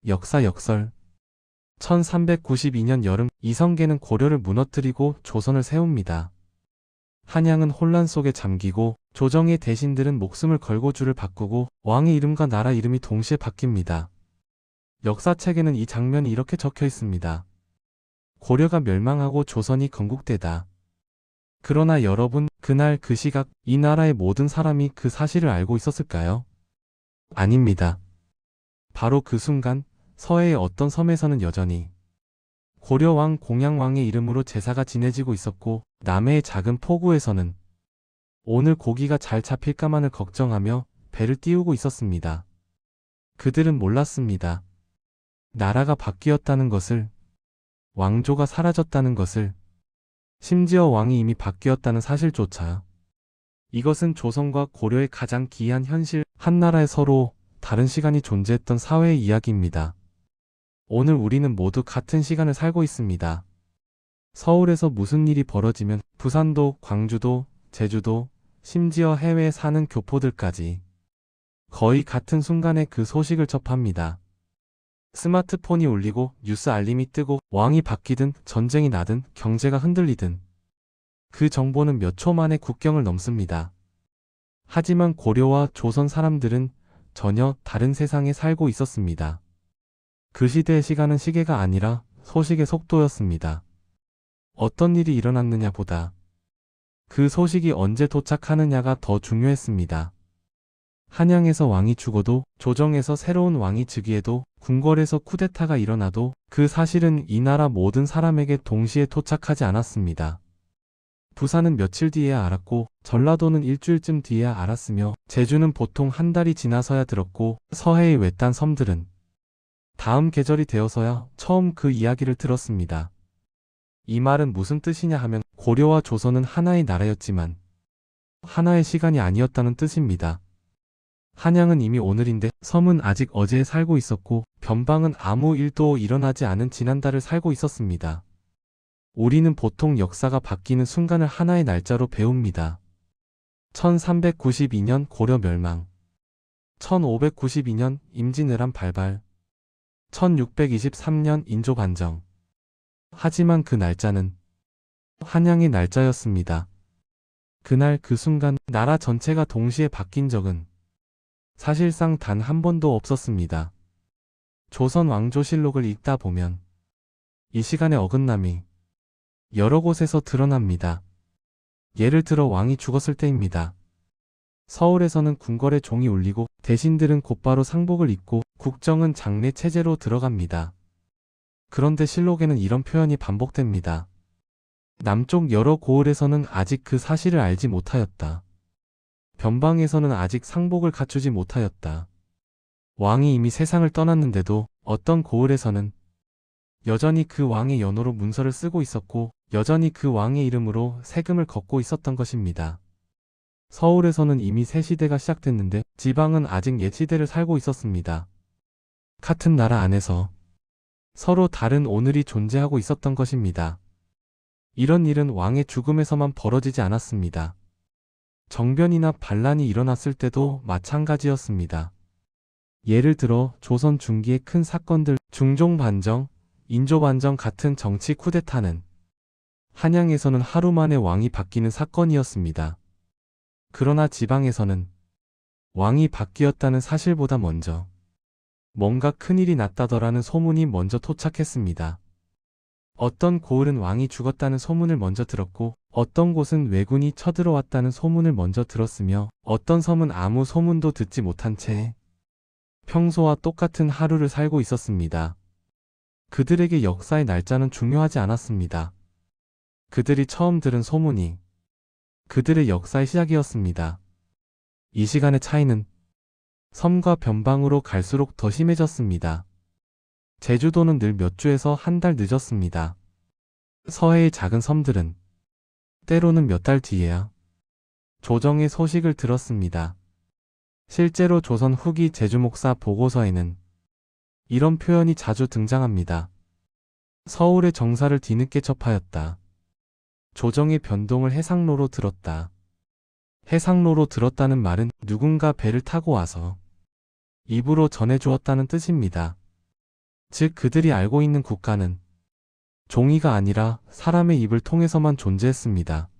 역사 역설 1392년 여름 이성계는 고려를 무너뜨리고 조선을 세웁니다. 한양은 혼란 속에 잠기고 조정의 대신들은 목숨을 걸고 주를 바꾸고 왕의 이름과 나라 이름이 동시에 바뀝니다. 역사책에는 이 장면이 이렇게 적혀 있습니다. 고려가 멸망하고 조선이 건국되다. 그러나 여러분, 그날 그 시각 이 나라의 모든 사람이 그 사실을 알고 있었을까요? 아닙니다. 바로 그 순간 서해의 어떤 섬에서는 여전히 고려왕 공양왕의 이름으로 제사가 지내지고 있었고, 남해의 작은 포구에서는 오늘 고기가 잘 잡힐까만을 걱정하며 배를 띄우고 있었습니다. 그들은 몰랐습니다. 나라가 바뀌었다는 것을, 왕조가 사라졌다는 것을, 심지어 왕이 이미 바뀌었다는 사실조차. 이것은 조선과 고려의 가장 기이한 현실, 한 나라에 서로 다른 시간이 존재했던 사회의 이야기입니다. 오늘 우리는 모두 같은 시간을 살고 있습니다. 서울에서 무슨 일이 벌어지면 부산도, 광주도, 제주도, 심지어 해외에 사는 교포들까지 거의 같은 순간에 그 소식을 접합니다. 스마트폰이 울리고 뉴스 알림이 뜨고 왕이 바뀌든 전쟁이 나든 경제가 흔들리든 그 정보는 몇 초 만에 국경을 넘습니다. 하지만 고려와 조선 사람들은 전혀 다른 세상에 살고 있었습니다. 그 시대의 시간은 시계가 아니라 소식의 속도였습니다. 어떤 일이 일어났느냐 보다 그 소식이 언제 도착하느냐가 더 중요했습니다. 한양에서 왕이 죽어도, 조정에서 새로운 왕이 즉위해도, 궁궐에서 쿠데타가 일어나도 그 사실은 이 나라 모든 사람에게 동시에 도착하지 않았습니다. 부산은 며칠 뒤에야 알았고, 전라도는 일주일쯤 뒤에야 알았으며, 제주는 보통 한 달이 지나서야 들었고, 서해의 외딴 섬들은 다음 계절이 되어서야 처음 그 이야기를 들었습니다. 이 말은 무슨 뜻이냐 하면 고려와 조선은 하나의 나라였지만 하나의 시간이 아니었다는 뜻입니다. 한양은 이미 오늘인데 섬은 아직 어제에 살고 있었고 변방은 아무 일도 일어나지 않은 지난달을 살고 있었습니다. 우리는 보통 역사가 바뀌는 순간을 하나의 날짜로 배웁니다. 1392년 고려 멸망, 1592년 임진왜란 발발, 1623년 인조 반정. 하지만 그 날짜는 한양의 날짜였습니다. 그날 그 순간 나라 전체가 동시에 바뀐 적은 사실상 단 한 번도 없었습니다. 조선 왕조실록을 읽다 보면 이 시간의 어긋남이 여러 곳에서 드러납니다. 예를 들어 왕이 죽었을 때입니다. 서울에서는 궁궐에 종이 울리고 대신들은 곧바로 상복을 입고 국정은 장례 체제로 들어갑니다. 그런데 실록에는 이런 표현이 반복됩니다. 남쪽 여러 고을에서는 아직 그 사실을 알지 못하였다. 변방에서는 아직 상복을 갖추지 못하였다. 왕이 이미 세상을 떠났는데도 어떤 고을에서는 여전히 그 왕의 연호로 문서를 쓰고 있었고 여전히 그 왕의 이름으로 세금을 걷고 있었던 것입니다. 서울에서는 이미 새 시대가 시작됐는데 지방은 아직 옛 시대를 살고 있었습니다. 같은 나라 안에서 서로 다른 오늘이 존재하고 있었던 것입니다. 이런 일은 왕의 죽음에서만 벌어지지 않았습니다. 정변이나 반란이 일어났을 때도 마찬가지였습니다. 예를 들어 조선 중기의 큰 사건들, 중종반정, 인조반정 같은 정치 쿠데타는 한양에서는 하루 만에 왕이 바뀌는 사건이었습니다. 그러나 지방에서는 왕이 바뀌었다는 사실보다 먼저 뭔가 큰일이 났다더라는 소문이 먼저 도착했습니다. 어떤 고을은 왕이 죽었다는 소문을 먼저 들었고 어떤 곳은 왜군이 쳐들어왔다는 소문을 먼저 들었으며 어떤 섬은 아무 소문도 듣지 못한 채 평소와 똑같은 하루를 살고 있었습니다. 그들에게 역사의 날짜는 중요하지 않았습니다. 그들이 처음 들은 소문이 그들의 역사의 시작이었습니다. 이 시간의 차이는 섬과 변방으로 갈수록 더 심해졌습니다. 제주도는 늘 몇 주에서 한 달 늦었습니다. 서해의 작은 섬들은 때로는 몇 달 뒤에야 조정의 소식을 들었습니다. 실제로 조선 후기 제주목사 보고서에는 이런 표현이 자주 등장합니다. 서울의 정사를 뒤늦게 접하였다. 조정의 변동을 해상로로 들었다. 해상로로 들었다는 말은 누군가 배를 타고 와서 입으로 전해주었다는 뜻입니다. 즉 그들이 알고 있는 국가는 종이가 아니라 사람의 입을 통해서만 존재했습니다.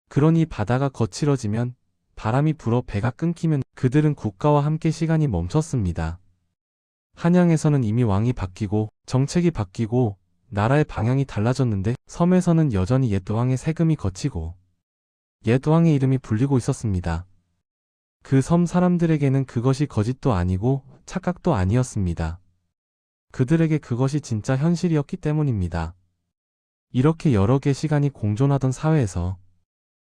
그러니 바다가 거칠어지면, 바람이 불어 배가 끊기면 그들은 국가와 함께 시간이 멈췄습니다. 한양에서는 이미 왕이 바뀌고 정책이 바뀌고 나라의 방향이 달라졌는데, 섬에서는 여전히 옛 왕의 세금이 거치고 옛 왕의 이름이 불리고 있었습니다. 그 섬 사람들에게는 그것이 거짓도 아니고 착각도 아니었습니다. 그들에게 그것이 진짜 현실이었기 때문입니다. 이렇게 여러 개의 시간이 공존하던 사회에서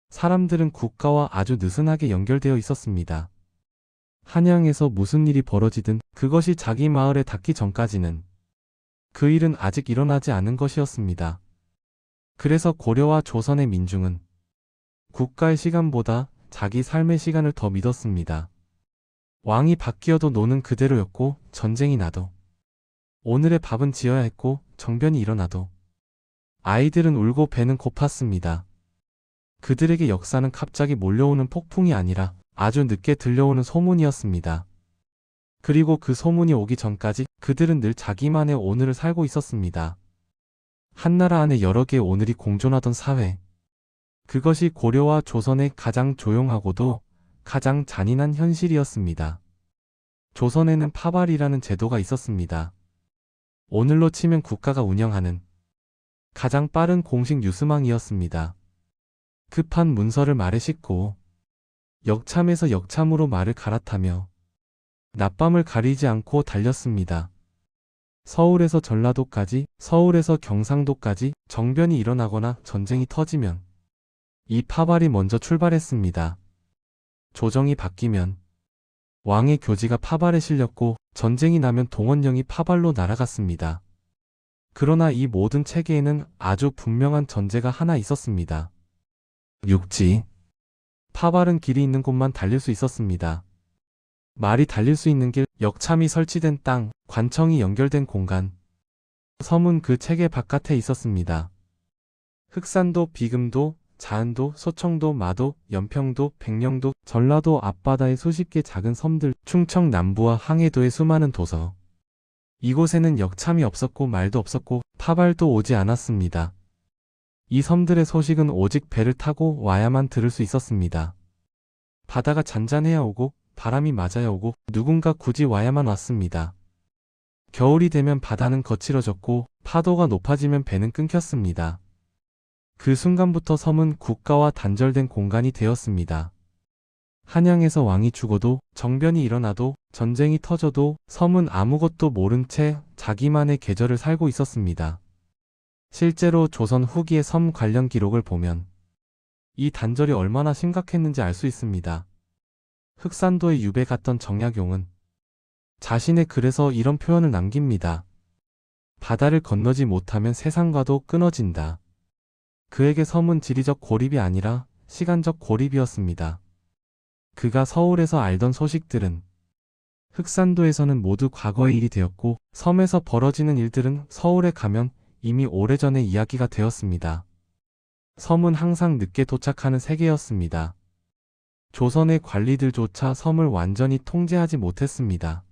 사람들은 국가와 아주 느슨하게 연결되어 있었습니다. 한양에서 무슨 일이 벌어지든 그것이 자기 마을에 닿기 전까지는 그 일은 아직 일어나지 않은 것이었습니다. 그래서 고려와 조선의 민중은 국가의 시간보다 자기 삶의 시간을 더 믿었습니다. 왕이 바뀌어도 노는 그대로였고, 전쟁이 나도 오늘의 밥은 지어야 했고, 정변이 일어나도 아이들은 울고 배는 고팠습니다. 그들에게 역사는 갑자기 몰려오는 폭풍이 아니라 아주 늦게 들려오는 소문이었습니다. 그리고 그 소문이 오기 전까지 그들은 늘 자기만의 오늘을 살고 있었습니다. 한나라 안에 여러 개의 오늘이 공존하던 사회. 그것이 고려와 조선의 가장 조용하고도 가장 잔인한 현실이었습니다. 조선에는 파발이라는 제도가 있었습니다. 오늘로 치면 국가가 운영하는 가장 빠른 공식 뉴스망이었습니다. 급한 문서를 말에 싣고 역참에서 역참으로 말을 갈아타며 낮밤을 가리지 않고 달렸습니다. 서울에서 전라도까지, 서울에서 경상도까지 정변이 일어나거나 전쟁이 터지면 이 파발이 먼저 출발했습니다. 조정이 바뀌면 왕의 교지가 파발에 실렸고, 전쟁이 나면 동원령이 파발로 날아갔습니다. 그러나 이 모든 체계에는 아주 분명한 전제가 하나 있었습니다. 육지. 파발은 길이 있는 곳만 달릴 수 있었습니다. 말이 달릴 수 있는 길, 역참이 설치된 땅, 관청이 연결된 공간. 섬은 그 체계 바깥에 있었습니다. 흑산도, 비금도, 자은도, 소청도, 마도, 연평도, 백령도, 전라도 앞바다의 수십 개 작은 섬들, 충청 남부와 항해도의 수많은 도서. 이곳에는 역참이 없었고 말도 없었고 파발도 오지 않았습니다. 이 섬들의 소식은 오직 배를 타고 와야만 들을 수 있었습니다. 바다가 잔잔해야 오고 바람이 맞아야 오고 누군가 굳이 와야만 왔습니다. 겨울이 되면 바다는 거칠어졌고 파도가 높아지면 배는 끊겼습니다. 그 순간부터 섬은 국가와 단절된 공간이 되었습니다. 한양에서 왕이 죽어도, 정변이 일어나도, 전쟁이 터져도 섬은 아무것도 모른 채 자기만의 계절을 살고 있었습니다. 실제로 조선 후기의 섬 관련 기록을 보면 이 단절이 얼마나 심각했는지 알 수 있습니다. 흑산도에 유배 갔던 정약용은 자신의 글에서 이런 표현을 남깁니다. 바다를 건너지 못하면 세상과도 끊어진다. 그에게 섬은 지리적 고립이 아니라 시간적 고립이었습니다. 그가 서울에서 알던 소식들은 흑산도에서는 모두 과거의 일이 되었고, 섬에서 벌어지는 일들은 서울에 가면 이미 오래전의 이야기가 되었습니다. 섬은 항상 늦게 도착하는 세계였습니다. 조선의 관리들조차 섬을 완전히 통제하지 못했습니다.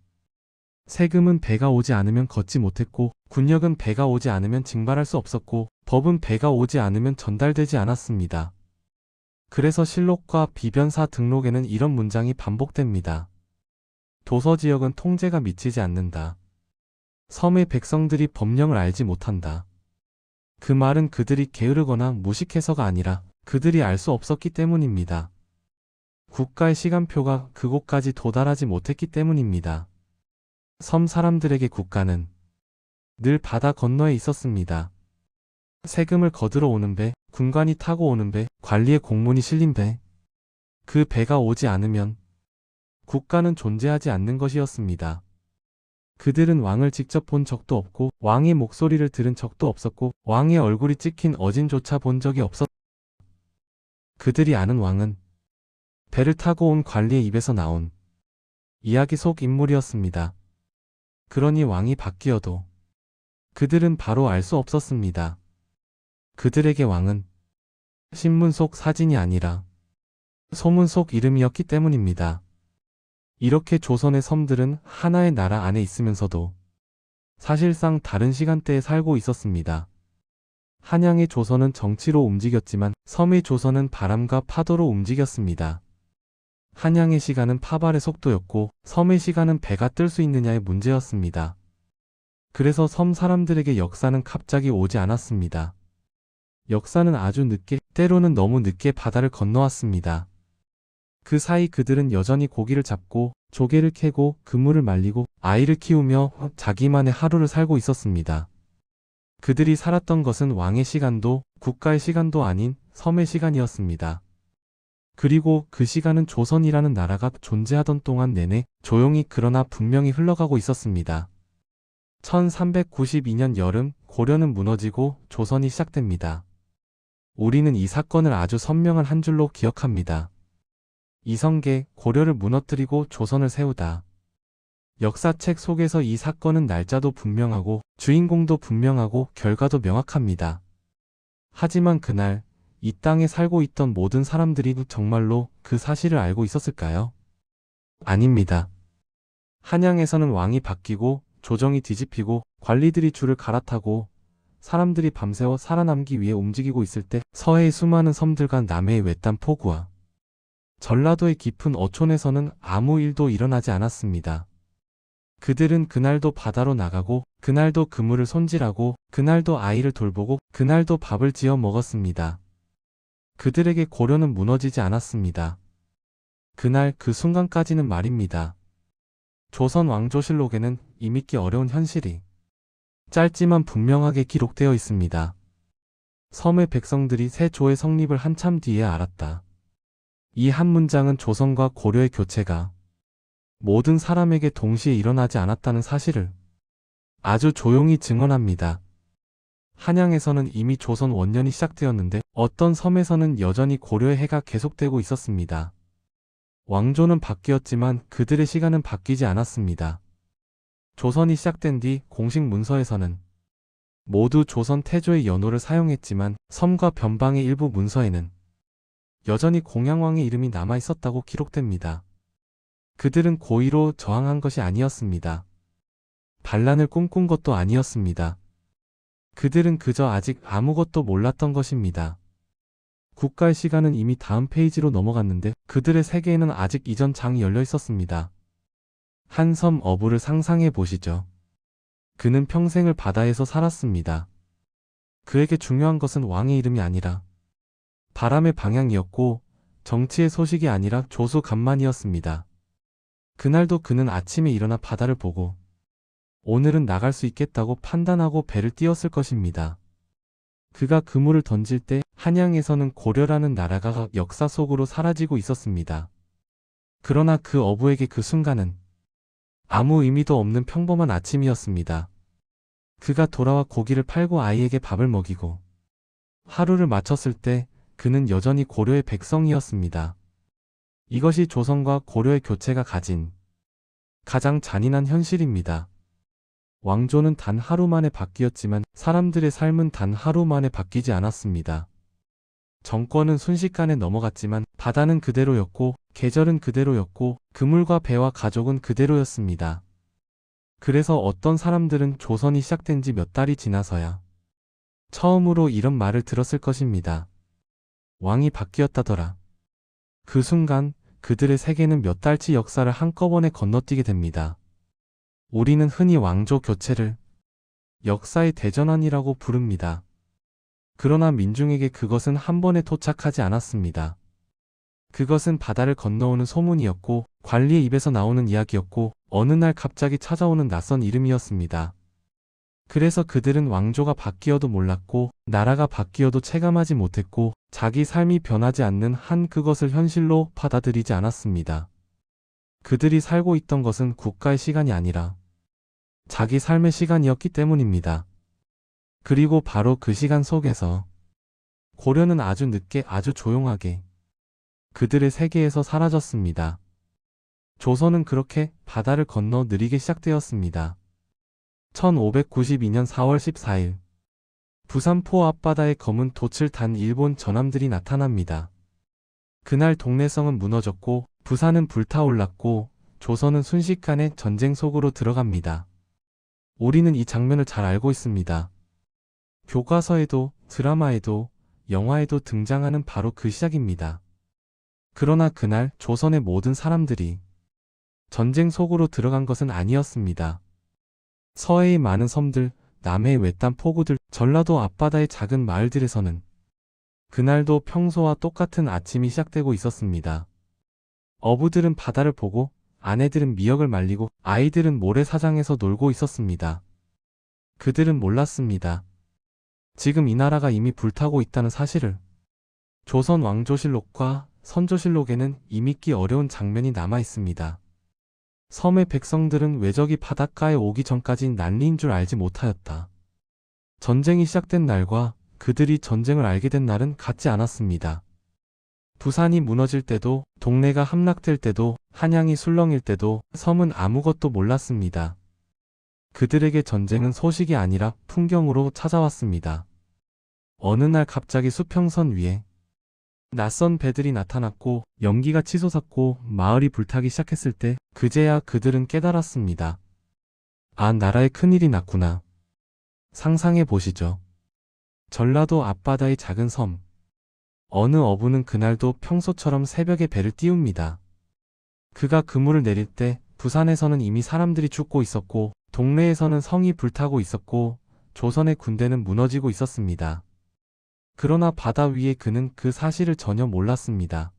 세금은 배가 오지 않으면 걷지 못했고, 군역은 배가 오지 않으면 징발할 수 없었고, 법은 배가 오지 않으면 전달되지 않았습니다. 그래서 실록과 비변사 등록에는 이런 문장이 반복됩니다. 도서지역은 통제가 미치지 않는다. 섬의 백성들이 법령을 알지 못한다. 그 말은 그들이 게으르거나 무식해서가 아니라 그들이 알 수 없었기 때문입니다. 국가의 시간표가 그곳까지 도달하지 못했기 때문입니다. 섬 사람들에게 국가는 늘 바다 건너에 있었습니다. 세금을 거들어 오는 배, 군관이 타고 오는 배, 관리의 공문이 실린 배. 그 배가 오지 않으면 국가는 존재하지 않는 것이었습니다. 그들은 왕을 직접 본 적도 없고, 왕의 목소리를 들은 적도 없었고, 왕의 얼굴이 찍힌 어진조차 본 적이 없었. 그들이 아는 왕은 배를 타고 온 관리의 입에서 나온 이야기 속 인물이었습니다. 그러니 왕이 바뀌어도 그들은 바로 알 수 없었습니다. 그들에게 왕은 신문 속 사진이 아니라 소문 속 이름이었기 때문입니다. 이렇게 조선의 섬들은 하나의 나라 안에 있으면서도 사실상 다른 시간대에 살고 있었습니다. 한양의 조선은 정치로 움직였지만 섬의 조선은 바람과 파도로 움직였습니다. 한양의 시간은 파발의 속도였고 섬의 시간은 배가 뜰 수 있느냐의 문제였습니다. 그래서 섬 사람들에게 역사는 갑자기 오지 않았습니다. 역사는 아주 늦게, 때로는 너무 늦게 바다를 건너왔습니다. 그 사이 그들은 여전히 고기를 잡고 조개를 캐고 그물을 말리고 아이를 키우며 자기만의 하루를 살고 있었습니다. 그들이 살았던 것은 왕의 시간도 국가의 시간도 아닌 섬의 시간이었습니다. 그리고 그 시간은 조선이라는 나라가 존재하던 동안 내내 조용히 그러나 분명히 흘러가고 있었습니다. 1392년 여름 고려는 무너지고 조선이 시작됩니다. 우리는 이 사건을 아주 선명한 한 줄로 기억합니다. 이성계, 고려를 무너뜨리고 조선을 세우다. 역사책 속에서 이 사건은 날짜도 분명하고 주인공도 분명하고 결과도 명확합니다. 하지만 그날 이 땅에 살고 있던 모든 사람들이 정말로 그 사실을 알고 있었을까요? 아닙니다. 한양에서는 왕이 바뀌고 조정이 뒤집히고 관리들이 줄을 갈아타고 사람들이 밤새워 살아남기 위해 움직이고 있을 때 서해의 수많은 섬들과 남해의 외딴 포구와 전라도의 깊은 어촌에서는 아무 일도 일어나지 않았습니다. 그들은 그날도 바다로 나가고 그날도 그물을 손질하고 그날도 아이를 돌보고 그날도 밥을 지어 먹었습니다. 그들에게 고려는 무너지지 않았습니다. 그날 그 순간까지는 말입니다. 조선 왕조실록에는 이 믿기 어려운 현실이 짧지만 분명하게 기록되어 있습니다. 섬의 백성들이 새 조의 성립을 한참 뒤에 알았다. 이 한 문장은 조선과 고려의 교체가 모든 사람에게 동시에 일어나지 않았다는 사실을 아주 조용히 증언합니다. 한양에서는 이미 조선 원년이 시작되었는데 어떤 섬에서는 여전히 고려의 해가 계속되고 있었습니다. 왕조는 바뀌었지만 그들의 시간은 바뀌지 않았습니다. 조선이 시작된 뒤 공식 문서에서는 모두 조선 태조의 연호를 사용했지만 섬과 변방의 일부 문서에는 여전히 공양왕의 이름이 남아 있었다고 기록됩니다. 그들은 고의로 저항한 것이 아니었습니다. 반란을 꿈꾼 것도 아니었습니다. 그들은 그저 아직 아무것도 몰랐던 것입니다. 국가의 시간은 이미 다음 페이지로 넘어갔는데 그들의 세계에는 아직 이전 장이 열려 있었습니다. 한 섬 어부를 상상해 보시죠. 그는 평생을 바다에서 살았습니다. 그에게 중요한 것은 왕의 이름이 아니라 바람의 방향이었고 정치의 소식이 아니라 조수간만이었습니다. 그날도 그는 아침에 일어나 바다를 보고 오늘은 나갈 수 있겠다고 판단하고 배를 띄웠을 것입니다. 그가 그물을 던질 때 한양에서는 고려라는 나라가 역사 속으로 사라지고 있었습니다. 그러나 그 어부에게 그 순간은 아무 의미도 없는 평범한 아침이었습니다. 그가 돌아와 고기를 팔고 아이에게 밥을 먹이고 하루를 마쳤을 때 그는 여전히 고려의 백성이었습니다. 이것이 조선과 고려의 교체가 가진 가장 잔인한 현실입니다. 왕조는 단 하루 만에 바뀌었지만 사람들의 삶은 단 하루 만에 바뀌지 않았습니다. 정권은 순식간에 넘어갔지만 바다는 그대로였고 계절은 그대로였고 그물과 배와 가족은 그대로였습니다. 그래서 어떤 사람들은 조선이 시작된 지 몇 달이 지나서야 처음으로 이런 말을 들었을 것입니다. 왕이 바뀌었다더라. 그 순간 그들의 세계는 몇 달치 역사를 한꺼번에 건너뛰게 됩니다. 우리는 흔히 왕조 교체를 역사의 대전환이라고 부릅니다. 그러나 민중에게 그것은 한 번에 토착하지 않았습니다. 그것은 바다를 건너오는 소문이었고 관리의 입에서 나오는 이야기였고 어느 날 갑자기 찾아오는 낯선 이름이었습니다. 그래서 그들은 왕조가 바뀌어도 몰랐고 나라가 바뀌어도 체감하지 못했고 자기 삶이 변하지 않는 한 그것을 현실로 받아들이지 않았습니다. 그들이 살고 있던 것은 국가의 시간이 아니라 자기 삶의 시간이었기 때문입니다. 그리고 바로 그 시간 속에서 고려는 아주 늦게 아주 조용하게 그들의 세계에서 사라졌습니다. 조선은 그렇게 바다를 건너 느리게 시작되었습니다. 1592년 4월 14일 부산포 앞바다에 검은 돛을 단 일본 전함들이 나타납니다. 그날 동래성은 무너졌고 부산은 불타올랐고 조선은 순식간에 전쟁 속으로 들어갑니다. 우리는 이 장면을 잘 알고 있습니다. 교과서에도 드라마에도 영화에도 등장하는 바로 그 시작입니다. 그러나 그날 조선의 모든 사람들이 전쟁 속으로 들어간 것은 아니었습니다. 서해의 많은 섬들, 남해의 외딴 포구들, 전라도 앞바다의 작은 마을들에서는 그날도 평소와 똑같은 아침이 시작되고 있었습니다. 어부들은 바다를 보고 아내들은 미역을 말리고 아이들은 모래사장에서 놀고 있었습니다. 그들은 몰랐습니다. 지금 이 나라가 이미 불타고 있다는 사실을. 조선 왕조실록과 선조실록에는 이믿기 어려운 장면이 남아 있습니다. 섬의 백성들은 왜적이 바닷가에 오기 전까지 난리인 줄 알지 못하였다. 전쟁이 시작된 날과 그들이 전쟁을 알게 된 날은 같지 않았습니다. 부산이 무너질 때도, 동네가 함락될 때도, 한양이 술렁일 때도 섬은 아무것도 몰랐습니다. 그들에게 전쟁은 소식이 아니라 풍경으로 찾아왔습니다. 어느 날 갑자기 수평선 위에 낯선 배들이 나타났고 연기가 치솟았고 마을이 불타기 시작했을 때 그제야 그들은 깨달았습니다. 아, 나라에 큰일이 났구나. 상상해 보시죠. 전라도 앞바다의 작은 섬. 어느 어부는 그날도 평소처럼 새벽에 배를 띄웁니다. 그가 그물을 내릴 때 부산에서는 이미 사람들이 죽고 있었고 동네에서는 성이 불타고 있었고 조선의 군대는 무너지고 있었습니다. 그러나 바다 위에 그는 그 사실을 전혀 몰랐습니다.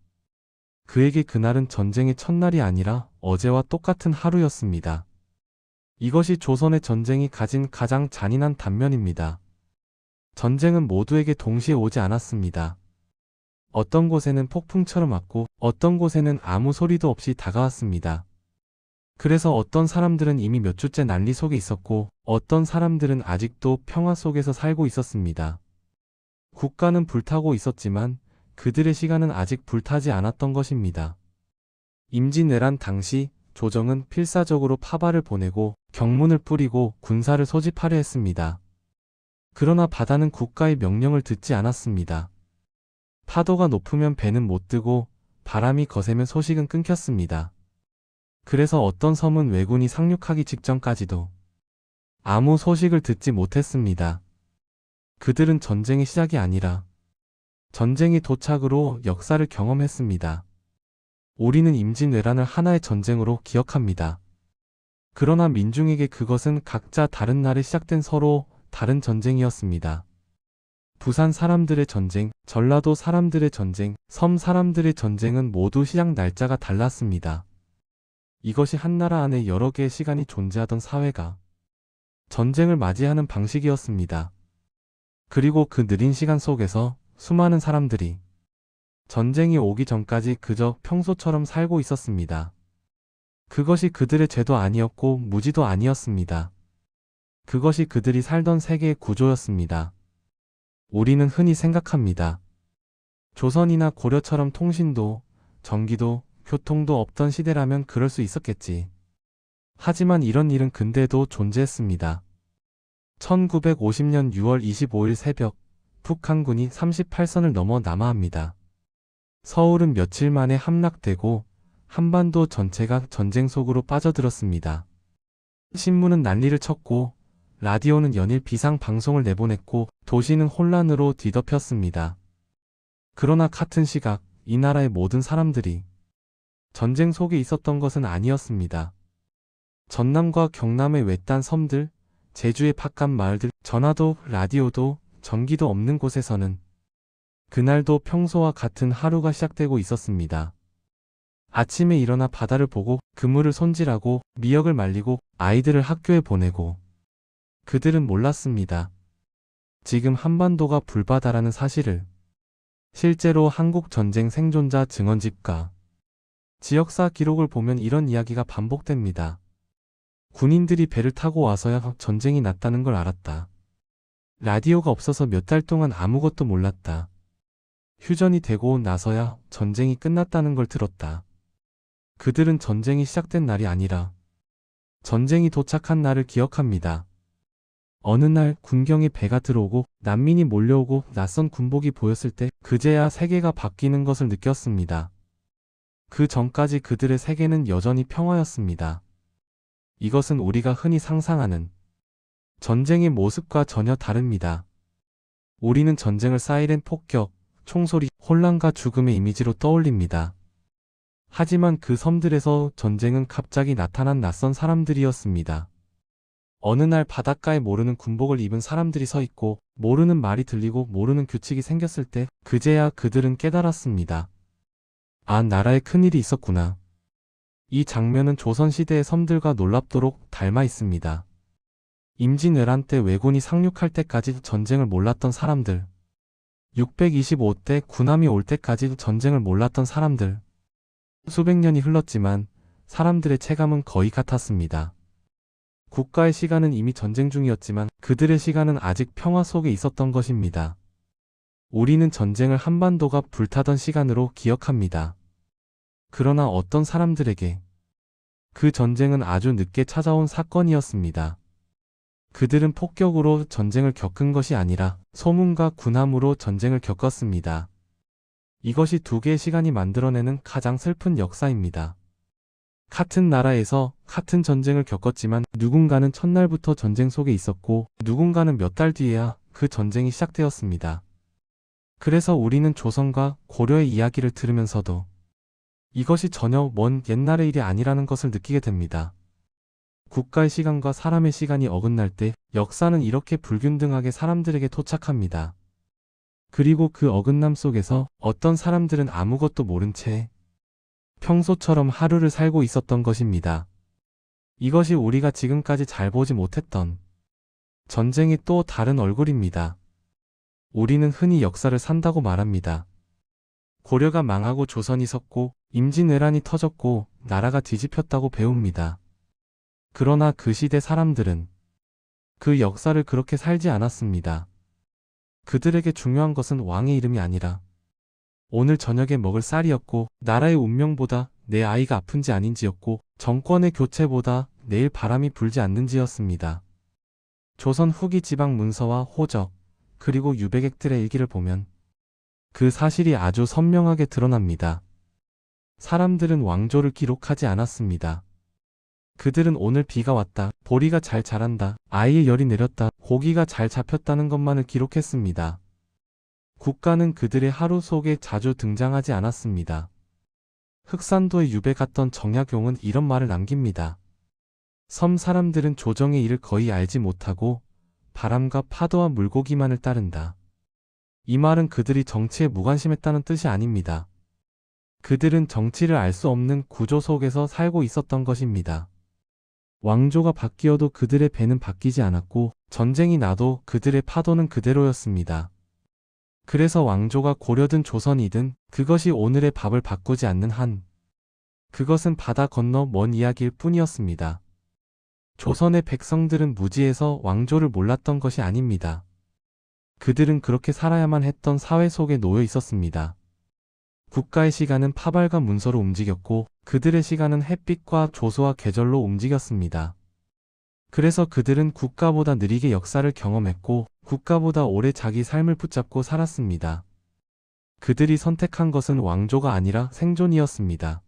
그에게 그날은 전쟁의 첫날이 아니라 어제와 똑같은 하루였습니다. 이것이 조선의 전쟁이 가진 가장 잔인한 단면입니다. 전쟁은 모두에게 동시에 오지 않았습니다. 어떤 곳에는 폭풍처럼 왔고 어떤 곳에는 아무 소리도 없이 다가왔습니다. 그래서 어떤 사람들은 이미 몇 주째 난리 속에 있었고 어떤 사람들은 아직도 평화 속에서 살고 있었습니다. 국가는 불타고 있었지만 그들의 시간은 아직 불타지 않았던 것입니다. 임진왜란 당시 조정은 필사적으로 파발을 보내고 경문을 뿌리고 군사를 소집하려 했습니다. 그러나 바다는 국가의 명령을 듣지 않았습니다. 파도가 높으면 배는 못 뜨고 바람이 거세면 소식은 끊겼습니다. 그래서 어떤 섬은 왜군이 상륙하기 직전까지도 아무 소식을 듣지 못했습니다. 그들은 전쟁의 시작이 아니라 전쟁의 도착으로 역사를 경험했습니다. 우리는 임진왜란을 하나의 전쟁으로 기억합니다. 그러나 민중에게 그것은 각자 다른 날에 시작된 서로 다른 전쟁이었습니다. 부산 사람들의 전쟁, 전라도 사람들의 전쟁, 섬 사람들의 전쟁은 모두 시작 날짜가 달랐습니다. 이것이 한 나라 안에 여러 개의 시간이 존재하던 사회가 전쟁을 맞이하는 방식이었습니다. 그리고 그 느린 시간 속에서 수많은 사람들이 전쟁이 오기 전까지 그저 평소처럼 살고 있었습니다. 그것이 그들의 죄도 아니었고 무지도 아니었습니다. 그것이 그들이 살던 세계의 구조였습니다. 우리는 흔히 생각합니다. 조선이나 고려처럼 통신도, 전기도, 교통도 없던 시대라면 그럴 수 있었겠지. 하지만 이런 일은 근대에도 존재했습니다. 1950년 6월 25일 새벽, 북한군이 38선을 넘어 남하합니다. 서울은 며칠 만에 함락되고 한반도 전체가 전쟁 속으로 빠져들었습니다. 신문은 난리를 쳤고 라디오는 연일 비상 방송을 내보냈고 도시는 혼란으로 뒤덮였습니다. 그러나 같은 시각 이 나라의 모든 사람들이 전쟁 속에 있었던 것은 아니었습니다. 전남과 경남의 외딴 섬들, 제주의 바깥 마을들, 전화도, 라디오도, 전기도 없는 곳에서는 그날도 평소와 같은 하루가 시작되고 있었습니다. 아침에 일어나 바다를 보고 그물을 손질하고 미역을 말리고 아이들을 학교에 보내고 그들은 몰랐습니다. 지금 한반도가 불바다라는 사실을. 실제로 한국 전쟁 생존자 증언집과 지역사 기록을 보면 이런 이야기가 반복됩니다. 군인들이 배를 타고 와서야 전쟁이 났다는 걸 알았다. 라디오가 없어서 몇 달 동안 아무것도 몰랐다. 휴전이 되고 나서야 전쟁이 끝났다는 걸 들었다. 그들은 전쟁이 시작된 날이 아니라 전쟁이 도착한 날을 기억합니다. 어느 날 군경에 배가 들어오고 난민이 몰려오고 낯선 군복이 보였을 때 그제야 세계가 바뀌는 것을 느꼈습니다. 그 전까지 그들의 세계는 여전히 평화였습니다. 이것은 우리가 흔히 상상하는 전쟁의 모습과 전혀 다릅니다. 우리는 전쟁을 사이렌 폭격, 총소리, 혼란과 죽음의 이미지로 떠올립니다. 하지만 그 섬들에서 전쟁은 갑자기 나타난 낯선 사람들이었습니다. 어느 날 바닷가에 모르는 군복을 입은 사람들이 서 있고 모르는 말이 들리고 모르는 규칙이 생겼을 때 그제야 그들은 깨달았습니다. 아, 나라에 큰일이 있었구나. 이 장면은 조선시대의 섬들과 놀랍도록 닮아 있습니다. 임진왜란 때 왜군이 상륙할 때까지 전쟁을 몰랐던 사람들, 625때 군함이 올 때까지 전쟁을 몰랐던 사람들, 수백 년이 흘렀지만 사람들의 체감은 거의 같았습니다. 국가의 시간은 이미 전쟁 중이었지만 그들의 시간은 아직 평화 속에 있었던 것입니다. 우리는 전쟁을 한반도가 불타던 시간으로 기억합니다. 그러나 어떤 사람들에게 그 전쟁은 아주 늦게 찾아온 사건이었습니다. 그들은 폭격으로 전쟁을 겪은 것이 아니라 소문과 군함으로 전쟁을 겪었습니다. 이것이 두 개의 시간이 만들어내는 가장 슬픈 역사입니다. 같은 나라에서 같은 전쟁을 겪었지만 누군가는 첫날부터 전쟁 속에 있었고 누군가는 몇 달 뒤에야 그 전쟁이 시작되었습니다. 그래서 우리는 조선과 고려의 이야기를 들으면서도 이것이 전혀 먼 옛날의 일이 아니라는 것을 느끼게 됩니다. 국가의 시간과 사람의 시간이 어긋날 때 역사는 이렇게 불균등하게 사람들에게 토착합니다. 그리고 그 어긋남 속에서 어떤 사람들은 아무것도 모른 채 평소처럼 하루를 살고 있었던 것입니다. 이것이 우리가 지금까지 잘 보지 못했던 전쟁의 또 다른 얼굴입니다. 우리는 흔히 역사를 산다고 말합니다. 고려가 망하고 조선이 섰고 임진왜란이 터졌고 나라가 뒤집혔다고 배웁니다. 그러나 그 시대 사람들은 그 역사를 그렇게 살지 않았습니다. 그들에게 중요한 것은 왕의 이름이 아니라 오늘 저녁에 먹을 쌀이었고 나라의 운명보다 내 아이가 아픈지 아닌지였고 정권의 교체보다 내일 바람이 불지 않는지였습니다. 조선 후기 지방 문서와 호적 그리고 유배객들의 일기를 보면 그 사실이 아주 선명하게 드러납니다. 사람들은 왕조를 기록하지 않았습니다. 그들은 오늘 비가 왔다, 보리가 잘 자란다, 아이의 열이 내렸다, 고기가 잘 잡혔다는 것만을 기록했습니다. 국가는 그들의 하루 속에 자주 등장하지 않았습니다. 흑산도에 유배 갔던 정약용은 이런 말을 남깁니다. 섬 사람들은 조정의 일을 거의 알지 못하고 바람과 파도와 물고기만을 따른다. 이 말은 그들이 정치에 무관심했다는 뜻이 아닙니다. 그들은 정치를 알 수 없는 구조 속에서 살고 있었던 것입니다. 왕조가 바뀌어도 그들의 배는 바뀌지 않았고 전쟁이 나도 그들의 파도는 그대로였습니다. 그래서 왕조가 고려든 조선이든 그것이 오늘의 밥을 바꾸지 않는 한 그것은 바다 건너 먼 이야기일 뿐이었습니다. 조선의 백성들은 무지해서 왕조를 몰랐던 것이 아닙니다. 그들은 그렇게 살아야만 했던 사회 속에 놓여 있었습니다. 국가의 시간은 파발과 문서로 움직였고 그들의 시간은 햇빛과 조소와 계절로 움직였습니다. 그래서 그들은 국가보다 느리게 역사를 경험했고 국가보다 오래 자기 삶을 붙잡고 살았습니다. 그들이 선택한 것은 왕조가 아니라 생존이었습니다.